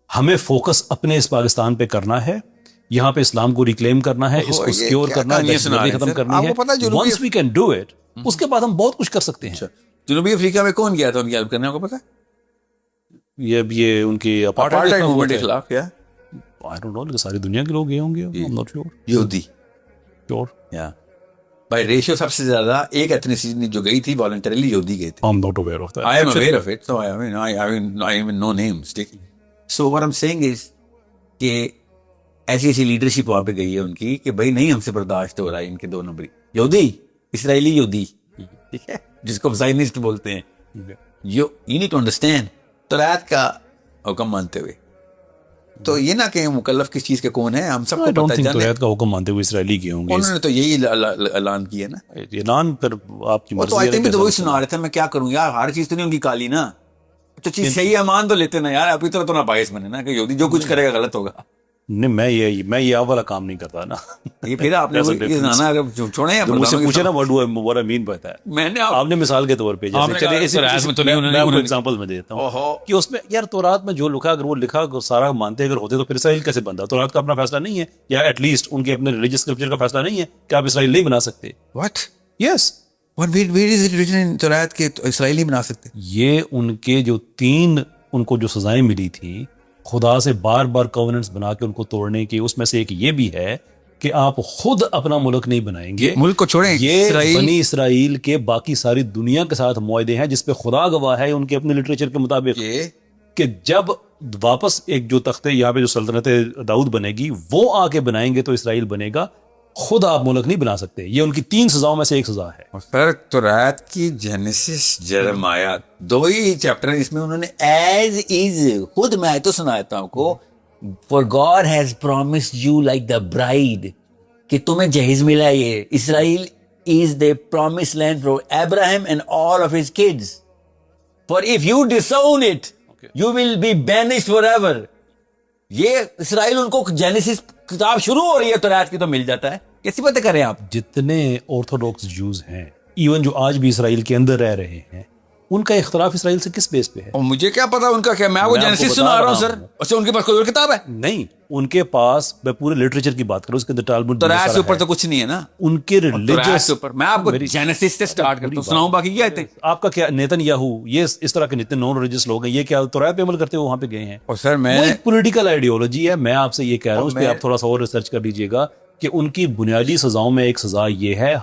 [SPEAKER 2] ہمیں فوکس اپنے اس پاکستان پہ کرنا ہے, یہاں پہ اسلام کو ریکلیم کرنا ہے, اس کو سیکیور کرنا ہے, ختم کرنی ہے. Once we can do it, اس کے بعد ہم بہت کچھ کر سکتے ہیں.
[SPEAKER 1] جنوبی افریقہ میں کون گیا تھا ان کی ہیلپ کرنے, آپ کو پتا ہے؟
[SPEAKER 2] یہ ان کی
[SPEAKER 1] اپارٹائیڈ موومنٹ کے خلاف کیا,
[SPEAKER 2] I don't know, ساری دنیا کے لوگ گئے ہوں گے. I'm not sure.
[SPEAKER 1] یہودی
[SPEAKER 2] Sure.
[SPEAKER 1] بائی ریشیو سب سے زیادہ ایک ایتھنیسٹی جو گئی تھی والنٹریلی یہودی گئے تھے.
[SPEAKER 2] I'm not aware of that.
[SPEAKER 1] I am aware of it, so I even know names. So what I'm saying is کہ ایسی لیڈرشپ وہاں پہ گئی ہے ان کی کہ بھائی نہیں ہم سے برداشت ہو رہا ہے ان کے 2 نمبری یہودی, اسرائیلی یہودی, ٹھیک ہے, جس کو زائنسٹ بولتے ہیں. You need to understand, توریت کا حکم مانتے ہوئے, تو یہ نہ کہ مکلف کس چیز کے کون ہے, ہم سب کو پتہ ہے.
[SPEAKER 2] توریت کا حکم مانتے ہوئے اسرائیلی گئے ہوں گے,
[SPEAKER 1] انہوں نے تو یہی اعلان کیا نا.
[SPEAKER 2] اعلان پھر آپ کی مرضی
[SPEAKER 1] ہے. تو وہی سنا رہے تھے, میں کیا کروں یار, ہر چیز تو نہیں ان کی کالی نا, تو چیز صحیح ہے مان تو لیتے نا یار, ابھی طرح تو نہ باعث بنے نا کہ یہودی جو کچھ کرے گا غلط ہوگا.
[SPEAKER 2] نہیں, میں یہ والا کام نہیں کرتا نا.
[SPEAKER 1] یہ پھر آپ نے چھوڑیں,
[SPEAKER 2] مجھ سے پوچھے نا what I mean by that.
[SPEAKER 1] میں نے
[SPEAKER 2] آپ نے مثال کے طور پہ جیسے میں آپ کو ایگزامپل میں دیتا ہوں کہ اس میں یار تورات میں جو لکھا, اگر وہ لکھا سارا مانتے اگر ہوتے تو پھر اسرائیل کیسے بنتا. تورات کا اپنا فیصلہ نہیں ہے, یا ایٹ لیسٹ ان کے اپنے ریلیجیس اسکرپچر کا فیصلہ نہیں ہے کہ آپ اسرائیل نہیں بنا سکتے.
[SPEAKER 1] What?
[SPEAKER 2] Yes.
[SPEAKER 1] Where is it written in تورات کہ اسرائیل نہیں بنا سکتے؟
[SPEAKER 2] یہ ان کے جو 3 ان کو جو سزائیں ملی تھی خدا سے بار بار کووننٹس بنا کے ان کو توڑنے کی, اس میں سے ایک یہ بھی ہے کہ آپ خود اپنا ملک نہیں بنائیں گے,
[SPEAKER 1] ملک کو چھوڑیں.
[SPEAKER 2] یہ بنی اسرائیل کے باقی ساری دنیا کے ساتھ معاہدے ہیں جس پہ خدا گواہ ہے ان کے اپنے لٹریچر کے مطابق کہ جب واپس ایک جو تخت یہاں پہ جو سلطنت داؤد بنے گی وہ آ کے بنائیں گے تو اسرائیل بنے گا, خود آپ ملک نہیں بنا سکتے. یہ ان کی 3 سزاؤں میں سے ایک سزا ہے.
[SPEAKER 1] سر تورات کی جینیسس جرمیہ 2 ہی چیپٹر ہیں, اس میں انہوں نے ایز از خود, میں تو سناتا ہوں کو, for God has promised you like the bride, کہ تمہیں جہیز ملا, یہ Israel is the promise land for Ibrahim and all of his kids, for if you disown it you will be banished forever ایور. یہ اسرائیل ان کو جینیسس کتاب شروع ہو رہی ہے تورات کی تو مل جاتا ہے. کیسی باتیں کر رہے ہیں آپ؟
[SPEAKER 2] جتنے آرتھوڈاکس جوز ہیں ایون جو آج بھی اسرائیل کے اندر رہ رہے ہیں, ان کا اختلاف اسرائیل سے کس بیس پہ ہے؟
[SPEAKER 1] اور مجھے کیا پتا ان کا کیا, میں وہ جینیسس سنا رہا ہوں سر. اچھا ان کے پاس کوئی اور کتاب ہے؟
[SPEAKER 2] نہیں, ان کے پاس, میں پورے لٹریچر کی بات کروں, اس کے اندر ٹالموڈ
[SPEAKER 1] تورات سے اوپر تو کچھ نہیں ہے نا
[SPEAKER 2] ان کے ریلیجس
[SPEAKER 1] اوپر. میں آپ کو جینیسس سے سٹارٹ کرتا ہوں, سناؤں باقی کیا ہے.
[SPEAKER 2] آپ کا کیا نیتن یاہو, یہ اس طرح کے جتنے نان ریلیجس لوگ ہیں, یہ کیا تورات پہ عمل کرتے ہوئے وہاں پہ گئے ہیں؟
[SPEAKER 1] اور سر میں
[SPEAKER 2] ایک پولیٹیکل آئیڈیالوجی ہے. میں آپ سے یہ کہہ رہا ہوں, اس پہ آپ تھوڑا سا اور ریسرچ کر لیجیے گا کہ ان کی بنیادی سزاؤں میں ایک سزا یہ ہے,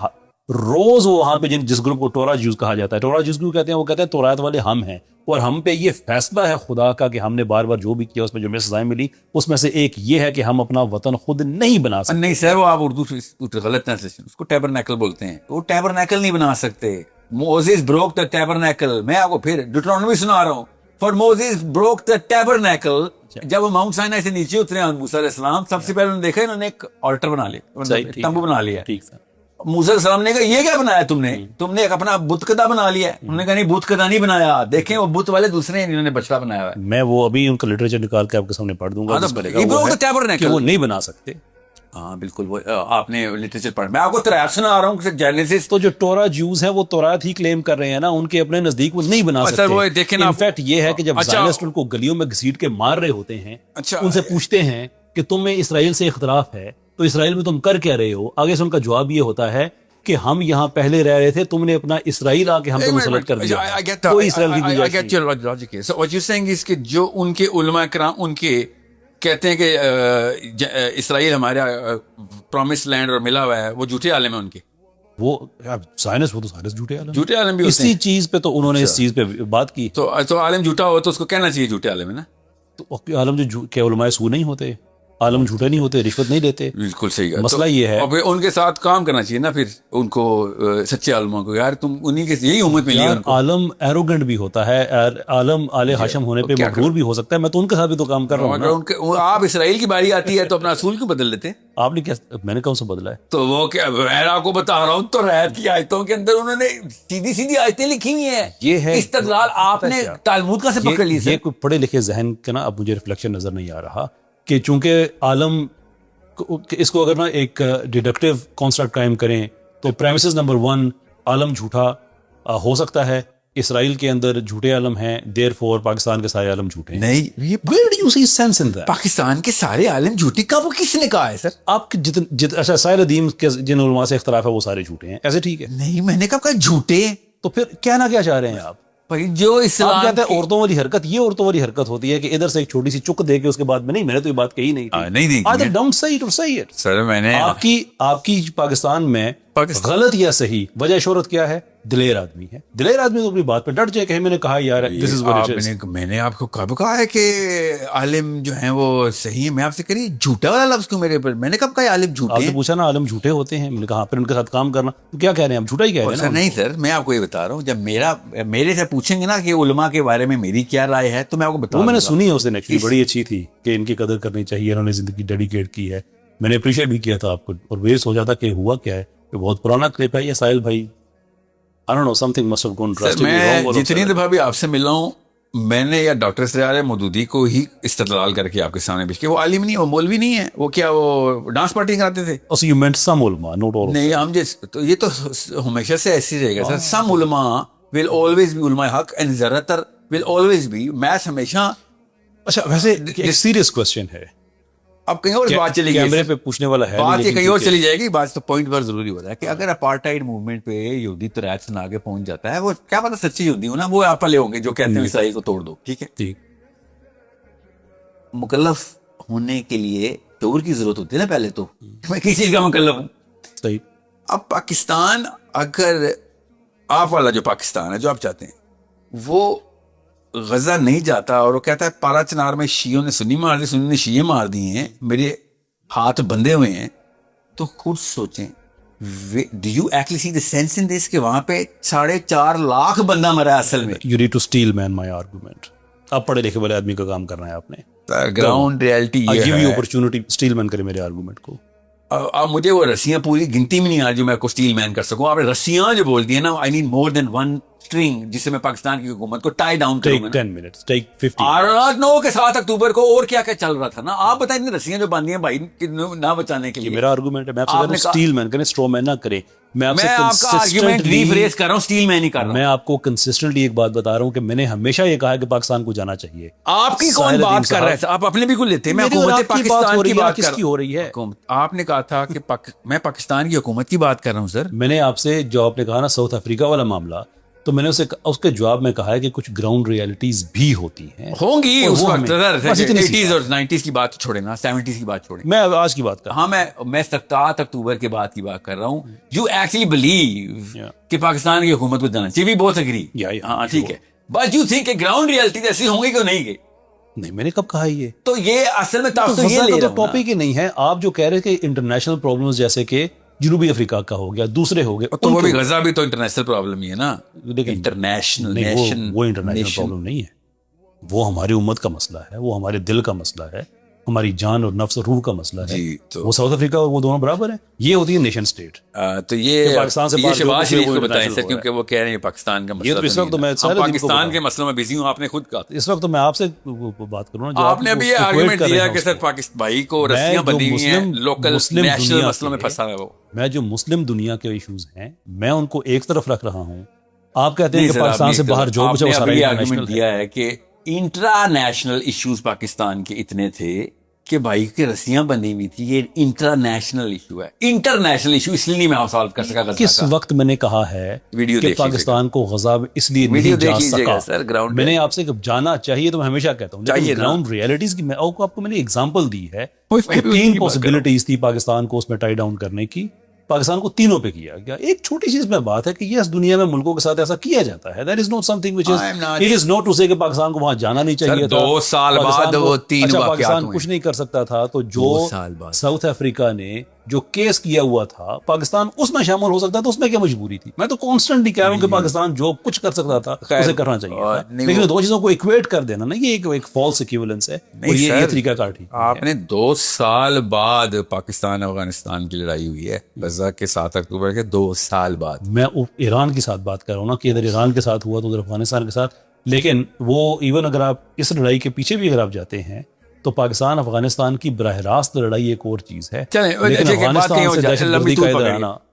[SPEAKER 2] روز وہاں پہ جس گروپ کو ٹورا جوز کہا جاتا ہے, ٹورا جوز کیوں کہتے ہیں؟ وہ کہتے ہیں تورات والے ہم ہیں, اور ہم پہ یہ فیصلہ ہے خدا کا کہ ہم نے بار بار جو بھی کیا اس میں جو ہمیں سزائیں ملی, اس میں سے ایک یہ ہے کہ ہم اپنا وطن خود نہیں بنا سکتے.
[SPEAKER 1] نہیں سر, وہ آپ اردو غلط ٹرانسلیشن, اس کو ٹیبرنیکل بولتے ہیں. وہ ٹیبرنیکل نہیں بنا سکتے. موزیس بروک دا ٹیبرنیکل. میں آپ کو پھر ڈیوٹرونومی سنا رہا ہوں, For Moses broke the tabernacle. جب وہ ماؤنٹ سائنائی سے نیچے اترے موسیٰ علیہ السلام, سب سے پہلے انہوں نے دیکھا انہوں نے ایک آلٹر بنا لیا, تمبو بنا لیا. موسیٰ علیہ السلام نے کہا یہ کیا بنایا تم نے ایک اپنا بت کدا بنا لیا. انہوں نے کہا نہیں بت کدا نہیں بنایا, دیکھیں وہ بت والے دوسرے ہیں جنہوں نے بچڑا بنایا ہوا ہے.
[SPEAKER 2] میں وہ ابھی ان کا لٹریچر نکال کے آپ کے سامنے پڑھ دوں گا کہ وہ نہیں بنا سکتے.
[SPEAKER 1] ہاں بالکل, وہ آپ نے لٹریچر پڑھا. میں آپ کو ترائب سنا رہا ہوں جینیسس.
[SPEAKER 2] تو جو ٹورا جوز ہیں وہ تورات ہی کلیم کر رہے ہیں نا, ان کے اپنے نزدیک وہ نہیں بنا سکتے. انفیکٹ یہ ہے کہ جب زائنسٹ ان کو گلیوں میں گھسیٹ کے مار رہے ہوتے ہیں, ان سے پوچھتے ہیں کہ تم میں اسرائیل سے اختلاف ہے تو اسرائیل میں تم کر کیا رہے ہو, آگے سے ان کا جواب یہ ہوتا ہے کہ ہم یہاں پہلے رہ رہے تھے, تم نے اپنا اسرائیل آ کے ہم پہ مسلط کر دیا. کوئی اسرائیل کی گنجائش نہیں.
[SPEAKER 1] So what you're saying is کہ جو ان کے علماء کرام ان کے کہتے ہیں کہ اسرائیل ہمارا پرومس لینڈ اور ملا ہوا ہے, وہ جھوٹے عالم ہیں ان کے.
[SPEAKER 2] وہ سائنس, وہ تو سائنس
[SPEAKER 1] جھوٹے عالم بھی
[SPEAKER 2] اسی چیز پہ تو انہوں نے اس چیز پہ بات کی.
[SPEAKER 1] تو عالم جھوٹا ہو تو اس کو کہنا چاہیے جھوٹے عالم ہے نا.
[SPEAKER 2] تو عالم جو کہ علماء سو نہیں ہوتے, عالم جھوٹے نہیں ہوتے, رشوت نہیں لیتے.
[SPEAKER 1] بالکل صحیح ہے.
[SPEAKER 2] مسئلہ یہ ہے
[SPEAKER 1] ان کے ساتھ کام کرنا چاہیے نا پھر ان کو, سچے عالموں کو. یار تم انہی کے یہی امت ملی ہے.
[SPEAKER 2] عالم ایروگنٹ بھی ہوتا ہے, عالم آل ہاشم ہونے پہ مغرور بھی ہو سکتا ہے. میں تو ان کے ساتھ بھی تو کام کر رہا ہوں.
[SPEAKER 1] آپ اسرائیل کی باری آتی ہے تو اپنا اصول کیوں بدل لیتے ہیں؟
[SPEAKER 2] آپ نے کیا, میں نے کون سا بدلا ہے؟
[SPEAKER 1] تو وہ کیا میں آپ کو بتا رہا ہوں, تو رعایت کی آیتوں کے اندر انہوں نے سیدھی سیدھی آیتیں لکھی ہوئی ہیں.
[SPEAKER 2] یہ ہے
[SPEAKER 1] استدلال آپ نے تالمود کا سے پکڑ لی.
[SPEAKER 2] یہ کوئی پڑھے لکھے ذہن کا نا اب مجھے ریفلیکشن نظر نہیں آ رہا کہ چونکہ عالم اس کو اگر نا ایک ڈیڈکٹیو کانسٹرکٹ قائم کریں تو پریمیسز نمبر 1 عالم جھوٹا ہو سکتا ہے, اسرائیل کے اندر جھوٹے عالم ہیں, دیر فور پاکستان کے سارے عالم جھوٹے ہیں.
[SPEAKER 1] نہیں, پاکستان کے سارے عالم جھوٹے کا وہ کس نے کہا ہے سر؟
[SPEAKER 2] آپ اچھا سائل ادیم کے جن علماء سے اختلاف ہے وہ سارے جھوٹے ہیں, ایسے ٹھیک ہے؟
[SPEAKER 1] نہیں, میں نے کہا جھوٹے.
[SPEAKER 2] تو پھر کہنا کیا چاہ رہے ہیں آپ؟
[SPEAKER 1] جو اسلام
[SPEAKER 2] کہتے ہیں عورتوں والی حرکت, یہ عورتوں والی حرکت ہوتی ہے کہ ادھر سے ایک چھوٹی سی چک دے کے اس کے بعد میں نہیں, میں نے تو یہ بات کہی نہیں تھی.
[SPEAKER 1] سر میں نے
[SPEAKER 2] آپ کی پاکستان میں غلط یا صحیح وجہ شہرت کیا ہے؟ دلیر آدمی ہے. دلیر آدمی تو اپنی بات پہ ڈٹ جائے کہ میں نے کہا یار this is what it is.
[SPEAKER 1] میں نے آپ کو کب کہا ہے کہ عالم جو ہیں وہ صحیح ہیں؟ میں آپ سے کہی جھوٹا والا لفظ کیوں میرے پر؟ میں نے کب کہا عالم جھوٹے ہیں؟
[SPEAKER 2] آپ نے پوچھا نا عالم جھوٹے ہوتے ہیں, میں نے کہا پھر ان کے ساتھ کام کرنا. تو کیا کہہ رہے ہیں آپ؟ جھوٹا ہی کہہ رہے ہیں.
[SPEAKER 1] نہیں سر, میں آپ کو یہ بتا رہا ہوں, جب میرے سے پوچھیں گے نا کہ علماء کے بارے میں میری کیا رائے ہے تو میں آپ کو بتاؤں.
[SPEAKER 2] میں نے سنی ہے اس دن, ایکچولی بڑی اچھی تھی کہ ان کی قدر کرنی چاہیے, انہوں نے زندگی ڈیڈیکیٹ کی ہے. میں نے اپریشیٹ بھی کیا تھا آپ کو, اور ویسٹ ہو جاتا کہ ہوا کیا ہے. بہت پرانا کلپ ہے یہ ساحل بھائی. I don't know, something must have gone drastically wrong.
[SPEAKER 1] میں جتنی دفعہ بھی آپ سے ملا ہوں, میں نے یا ڈاکٹر سیار مودودی کو ہی استدلال کر کے آپ کے سامنے پیش کیا. وہ عالم نہیں, وہ مولوی نہیں ہے, وہ کیا وہ ڈانس پارٹی کراتے تھے.
[SPEAKER 2] So you meant some ulama, not all.
[SPEAKER 1] نہیں, ہم تو یہ تو ہمیشہ سے ایسی رہے گا سر. some علماء will always be علماء حق and زیادہ تر will always be. میتھ ہمیشہ.
[SPEAKER 2] اچھا ویسے ایک سیریس کوسچن ہے,
[SPEAKER 1] اب کہیں اور بات چلی گئی,
[SPEAKER 2] کیمرے پہ پوچھنے والا ہے,
[SPEAKER 1] بات یہ کہیں اور چلی جائے گی. بات تو پوائنٹ پر ضروری ہو رہا ہے کہ اگر اپارٹائڈ موومنٹ پہ یہودی ترائب سے آگے پہنچ جاتا ہے, وہ کیا پتا سچی یہودی ہو نا, وہ آپ والے ہوں گے جو کہتے ہیں عیسائی کو توڑ دو. ٹھیک ہے,
[SPEAKER 2] ٹھیک.
[SPEAKER 1] مکلف ہونے کے لیے شعور کی ضرورت ہوتی ہے نا پہلے تو. میں کس چیز کا مکلف ہوں؟
[SPEAKER 2] صحیح.
[SPEAKER 1] اب پاکستان, اگر آپ والا جو پاکستان ہے جو آپ چاہتے ہیں وہ غزہ نہیں جاتا اور وہ کہتا ہے پارا چنار میں شیعوں نے سنی مار دی, سنی نے شیعے مار دیے ہیں, میرے ہاتھ بندھے ہوئے ہیں, تو خود سوچیں do you actually see the sense in this کہ وہاں پہ 4.5 لاکھ بندہ مرا ہے اصل میں.
[SPEAKER 2] You need to steel man my argument. آپ پڑھے لکھے والے آدمی کا کام کرنا ہے آپ نے.
[SPEAKER 1] گراؤنڈ ریالٹی یہ
[SPEAKER 2] ہے. اپرچونٹی اسٹیل مین کرے میرے آرگومنٹ کو.
[SPEAKER 1] اب مجھے وہ رسیاں پوری گنتی میں نہیں آ جو میں کو اسٹیل مین کر سکوں. آپ نے رسیاں جو بول دی ہیں نا, I need more than one string جس سے میں پاکستان کی حکومت کو ٹائی ڈاؤن کروں.
[SPEAKER 2] Take 10 minutes, take 50.
[SPEAKER 1] اور 9 کے 7 اکتوبر کو اور کیا کیا چل رہا تھا نا, آپ بتائیں رسیاں جو باندھی ہیں بھائی نہ بچانے کے لیے.
[SPEAKER 2] میرا آرگومنٹ ہے, میں آپ سے اسٹیل مین کریں, اسٹرو مین نہ کریں. میں آپ
[SPEAKER 1] کا آرگومنٹ ریفریز کر رہا ہوں, اسٹیل مین نہیں کر رہا.
[SPEAKER 2] میں آپ کو کنسسٹنٹلی ایک بات بتا رہا ہوں کہ میں نے ہمیشہ یہ کہا کہ پاکستان کو جانا چاہیے.
[SPEAKER 1] آپ کی کون بات کر رہا ہے؟ آپ اپنے بھی کو لیتے ہیں. میں حکومت پاکستان کی بات
[SPEAKER 2] کس کی ہو رہی ہے؟
[SPEAKER 1] آپ نے کہا تھا کہ میں پاکستان کی حکومت کی بات کر رہا ہوں سر.
[SPEAKER 2] میں نے آپ سے جو آپ نے کہا نا ساؤتھ افریقہ والا معاملہ, تو میں نے اس کے جواب میں کہا ہے کہ کچھ گراؤنڈ ریالٹیز بھی ہوتی ہیں,
[SPEAKER 1] ہوں گی اس وقت. 80s اور 90s کی بات چھوڑے نا, 70s کی بات چھوڑے.
[SPEAKER 2] میں آج کی بات کر رہا
[SPEAKER 1] ہوں. ہاں, میں 7 اکتوبر کے بعد کی بات کر رہا ہوں. یو ایکچولی بلیو کہ پاکستان کی حکومت کو جانا چاہیے. بہت اگری. ہاں ٹھیک ہے, بٹ یو تھنک کہ گراؤنڈ ریالٹیز ایسی ہوں گی کہ نہیں گئی؟
[SPEAKER 2] نہیں, میں نے کب کہا یہ؟
[SPEAKER 1] تو یہ اصل میں یہ
[SPEAKER 2] ٹاپک ہی نہیں ہے. آپ جو کہہ رہے کہ انٹرنیشنل پرابلمز جیسے کہ جنوبی افریقہ کا ہو گیا, دوسرے ہو گئے,
[SPEAKER 1] تو وہ بھی غزہ بھی تو انٹرنیشنل پرابلم ہی ہے نا.
[SPEAKER 2] لیکن
[SPEAKER 1] انٹرنیشنل
[SPEAKER 2] وہ انٹرنیشنل پرابلم نہیں ہے. وہ ہماری امت کا مسئلہ ہے, وہ ہمارے دل کا مسئلہ ہے, ہماری جان اور نفس اور روح کا مسئلہ ہے.
[SPEAKER 1] جی تو
[SPEAKER 2] وہ ساؤتھ افریقہ اور وہ دونوں برابر ہیں. یہ ہوتی ہے نیشن اسٹیٹ.
[SPEAKER 1] تو یہ
[SPEAKER 2] پاکستان سے
[SPEAKER 1] یہ
[SPEAKER 2] باہر جو
[SPEAKER 1] شہباز
[SPEAKER 2] کچھ ہے
[SPEAKER 1] شریف
[SPEAKER 2] وہ
[SPEAKER 1] کو بتائیں
[SPEAKER 2] international
[SPEAKER 1] سر,
[SPEAKER 2] ہو
[SPEAKER 1] کیونکہ وہ کہہ رہے ہیں پاکستان کا مسئلہ
[SPEAKER 2] یہ تو اس وقت تو میں
[SPEAKER 1] ہم پاکستان کے مسئلوں میں بزی ہوں, آپ نے خود کہا.
[SPEAKER 2] اس وقت تو میں آپ سے بات کروں نا,
[SPEAKER 1] آپ نے ابھی یہ آرگومنٹ دیا کہ سر پاکستان بھائی کو رسیاں بندھی ہوئی ہیں, لوکل نیشنل مسئلوں میں پھنسا ہے. وہ
[SPEAKER 2] میں جو مسلم دنیا کے ایشوز ہیں میں ان کو ایک طرف رکھ رہا ہوں. آپ کہتے ہیں کہ پاکستان سے باہر جو کچھ ہے وہ سارا
[SPEAKER 1] آرگومنٹ دیا ہے کہ انٹرا نیشنل ایشوز پاکستان کے اتنے تھے کہ بھائی کی رسیاں بندھی ہوئی تھی. یہ انٹرا نیشنل ایشو ہے, انٹرنیشنل ایشو اس لیے نہیں میں سالو کر سکا.
[SPEAKER 2] کس وقت میں نے کہا ہے کہ پاکستان کو غزہ اس لیے نہیں جا سکا؟ میں نے آپ سے جانا چاہیے تو میں ہمیشہ کہتا ہوں, لیکن گراؤنڈ ریئلٹیز کی آپ کو میں نے ایگزامپل دی ہے. 3 پاسبلٹیز تھی پاکستان کو اس میں ٹائی ڈاؤن کرنے کی, پاکستان کو تینوں پہ کیا گیا. ایک چھوٹی چیز میں بات ہے کہ یس دنیا میں ملکوں کے ساتھ ایسا کیا جاتا ہے. That is not something which is it is not to say کہ پاکستان کو وہاں جانا نہیں چاہیے تھا.
[SPEAKER 1] 2 سال بعد وہ 3
[SPEAKER 2] اچھا
[SPEAKER 1] واقعات
[SPEAKER 2] پاکستان کچھ نہیں کر سکتا تھا, تو جو ساؤتھ افریقہ نے جو کیس کیا ہوا تھا پاکستان اس میں شامل ہو سکتا تھا, اس میں کیا مجبوری تھی؟ میں تو کانسٹنٹلی کہہ رہا ہوں کہ پاکستان جو کچھ کر سکتا تھا اسے کرنا چاہیے تھا, لیکن 2 چیزوں کو ایکویٹ کر دینا نا, یہ ایک فالس ایکویولنس ہے. اور یہ طریقہ کار ٹھیک.
[SPEAKER 1] آپ نے 2 سال بعد پاکستان افغانستان کی لڑائی ہوئی ہے, غزہ کے 7 اکتوبر کے 2 سال بعد.
[SPEAKER 2] میں ایران کے ساتھ بات کر رہا ہوں نا کہ ادھر ایران کے ساتھ ہوا تو ادھر افغانستان کے ساتھ, لیکن وہ ایون اگر آپ اس لڑائی کے پیچھے بھی اگر آپ جاتے ہیں تو پاکستان افغانستان کی براہ راست لڑائی ایک اور چیز ہے.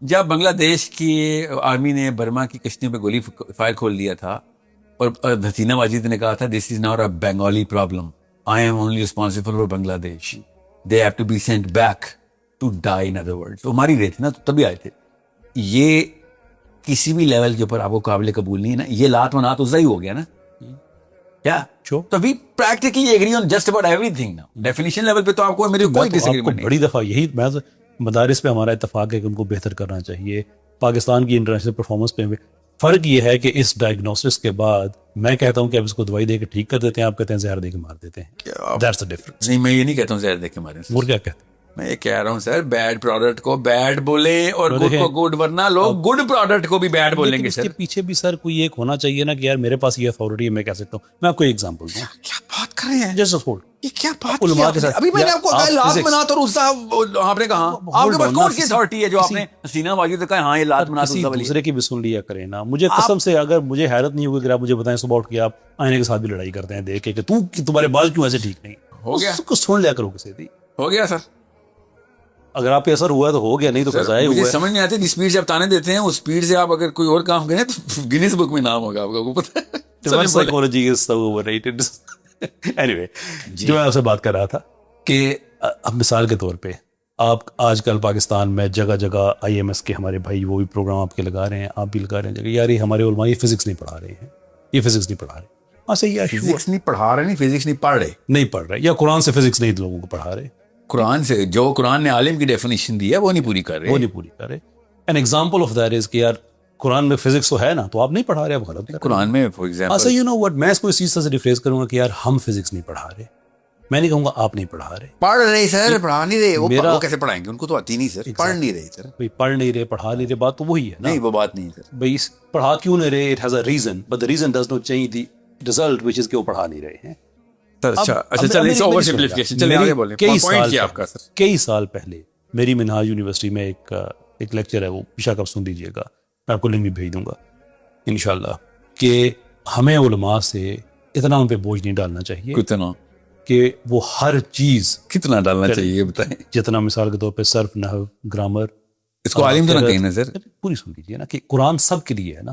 [SPEAKER 1] جب بنگلہ دیش کی آرمی نے برما کی کشتیوں پہ گولی فائر کھول دیا تھا اور حسینہ واجد نے کہا تھا this is not a Bengali problem, I am only responsible for Bangladesh, they have to be sent back to die in other world. تو ہماری رہے تھے نا, تو تبھی آئے تھے. یہ کسی بھی لیول کے اوپر آپ کو قابل قبول نہیں ہے نا. یہ لات منات عزا ہی ہو گیا نا کیا. تو we practically agree on just about everything نا. ڈیفینیشن لیول پہ تو آپ کو میری کوئی ڈس ایگریمنٹ نہیں.
[SPEAKER 2] بڑی دفعہ یہی مدارس پہ ہمارا اتفاق ہے کہ ان کو بہتر کرنا چاہیے. پاکستان کی انٹرنیشنل پرفارمنس پہ فرق یہ ہے کہ اس ڈائگنوسس کے بعد میں کہتا ہوں کہ اب اس کو دوائی دے کے ٹھیک کر دیتے ہیں, آپ کہتے ہیں زہر دے کے مار دیتے ہیں. That's the difference.
[SPEAKER 1] نہیں, میں یہ نہیں کہتا ہوں زہر دے کے ماریں.
[SPEAKER 2] اور کیا کہتے ہیں؟
[SPEAKER 1] میں یہ کہہ رہا ہوں سر بیڈ پروڈکٹ کو بیڈ بولیں اور گڈ کو گڈ, ورنہ لوگ گڈ پروڈکٹ کو بھی بیڈ بولیں گے.
[SPEAKER 2] اس کے پیچھے بھی سر کوئی ایک ہونا چاہیے نا کہ یار میرے پاس یہ اتھارٹی ہے, میں کہہ سکتا ہوں. میں آپ کو ایک ایگزامپل دوں.
[SPEAKER 1] کیا بات کر رہے ہیں,
[SPEAKER 2] جسٹ ہولڈ.
[SPEAKER 1] یہ کیا بات کی ابھی میں نے آپ کو کہا لات منات اور عزا, آپ نے کہا آپ کے پاس کون سی اتھارٹی ہے جو آپ نے حسینہ واجد سے کہا ہاں یہ لات منات عزا والی.
[SPEAKER 2] دوسرے کی بھی سن لیا کریں نا. مجھے قسم سے اگر مجھے حیرت نہیں ہوگی اگر آپ مجھے بتائیں صبح اٹھ کے آپ آئینے کے ساتھ بھی لڑائی کرتے ہیں دیکھ کے کہ تمہارے بال کیوں ایسے ٹھیک نہیں
[SPEAKER 1] ہو گیا.
[SPEAKER 2] اس کو سن لیا کرو کسی دی.
[SPEAKER 1] ہو گیا سر,
[SPEAKER 2] اگر آپ پہ اثر ہوا تو ہو گیا, نہیں تو قضا ہوا.
[SPEAKER 1] مجھے سمجھ نہیں آتی جس اسپیڈ سے آپ تانے دیتے ہیں اس اسپیڈ سے آپ اگر کوئی اور کام کریں تو گینیس بک میں نام ہوگا آپ کا, کو پتہ ہے.
[SPEAKER 2] Psychology is so اوورریٹڈ. Any way, جو میں آپ سے بات کر رہا تھا کہ اب مثال کے طور پہ آپ آج کل پاکستان میں جگہ جگہ آئی ایم ایس کے ہمارے بھائی وہ بھی پروگرام آپ کے لگا رہے ہیں, آپ بھی لگا رہے ہیں یار یہ ہمارے علماء یہ فزکس نہیں پڑھا رہے ہیں, یہ فزکس نہیں پڑھا رہے. ہاں صحیح ہے,
[SPEAKER 1] فزکس نہیں پڑھا رہے, نہیں فزکس نہیں پڑھ رہے,
[SPEAKER 2] یا قرآن سے فزکس نہیں لوگوں کو پڑھا رہے.
[SPEAKER 1] قرآن سے جو قرآن نے عالم کی ڈیفینیشن دی ہے وہ نہیں پوری کر رہے.
[SPEAKER 2] An example of that is کہ یار قرآن میں فزکس تو ہے نا, تو آپ نہیں پڑھا رہے, آپ غلط.
[SPEAKER 1] قرآن میں فار ایگزامپل
[SPEAKER 2] اچھا یو نو وٹ, میں اس کو اس چیز سے ریفریز کروں گا کہ یار ہم فزکس نہیں پڑھا رہے. میں نہیں کہوں گا آپ نہیں پڑھا رہے.
[SPEAKER 1] پڑھ رہے سر, پڑھا نہیں رہے. وہ کیسے پڑھائیں گے, ان کو تو آتی نہیں سر. پڑھ نہیں رہے سر,
[SPEAKER 2] پڑھ نہیں رہے, پڑھا نہیں رہے, بات تو وہی ہے نا.
[SPEAKER 1] نہیں وہ بات نہیں سر,
[SPEAKER 2] بھائی پڑھا کیوں نہیں رہے, it has a reason, but the reason does not change the result which is کہ وہ پڑھا نہیں رہے ہیں. کئی سال پہلے میری منہاج یونیورسٹی میں ایک لیکچر ہے, وہ پیشہ کب سن لیجیے گا, میں آپ کو لنک بھی بھیج دوں گا انشاءاللہ, کہ ہمیں علماء سے اتنا ان پہ بوجھ نہیں ڈالنا چاہیے.
[SPEAKER 1] کتنا
[SPEAKER 2] کہ وہ ہر چیز
[SPEAKER 1] کتنا ڈالنا چاہیے بتائیں.
[SPEAKER 2] جتنا مثال کے طور پہ صرف, نحو, گرامر,
[SPEAKER 1] اس کو عالم تو نہ کہیں نا سر.
[SPEAKER 2] پوری سن لیجیے نا کہ قرآن سب کے لیے ہے نا.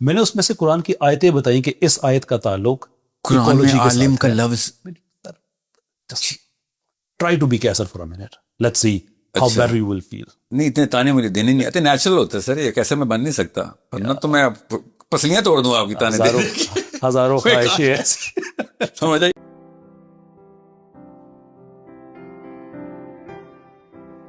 [SPEAKER 2] میں نے اس میں سے قرآن کی آیتیں بتائیں کہ اس آیت کا تعلق
[SPEAKER 1] قرآن میں عالم کا لفظ.
[SPEAKER 2] Try to be careful for a minute. Let's see how better you will feel.
[SPEAKER 1] نہیں اتنے تانے مجھے دینے نہیں آتے, نیچرل ہوتا ہے سر, یہ کیسے میں بن نہیں سکتا, ورنہ تو میں پسلیاں توڑ دوں آپ کی تانے.
[SPEAKER 2] ہزاروں خواہشیں.
[SPEAKER 1] سمجھ آئی.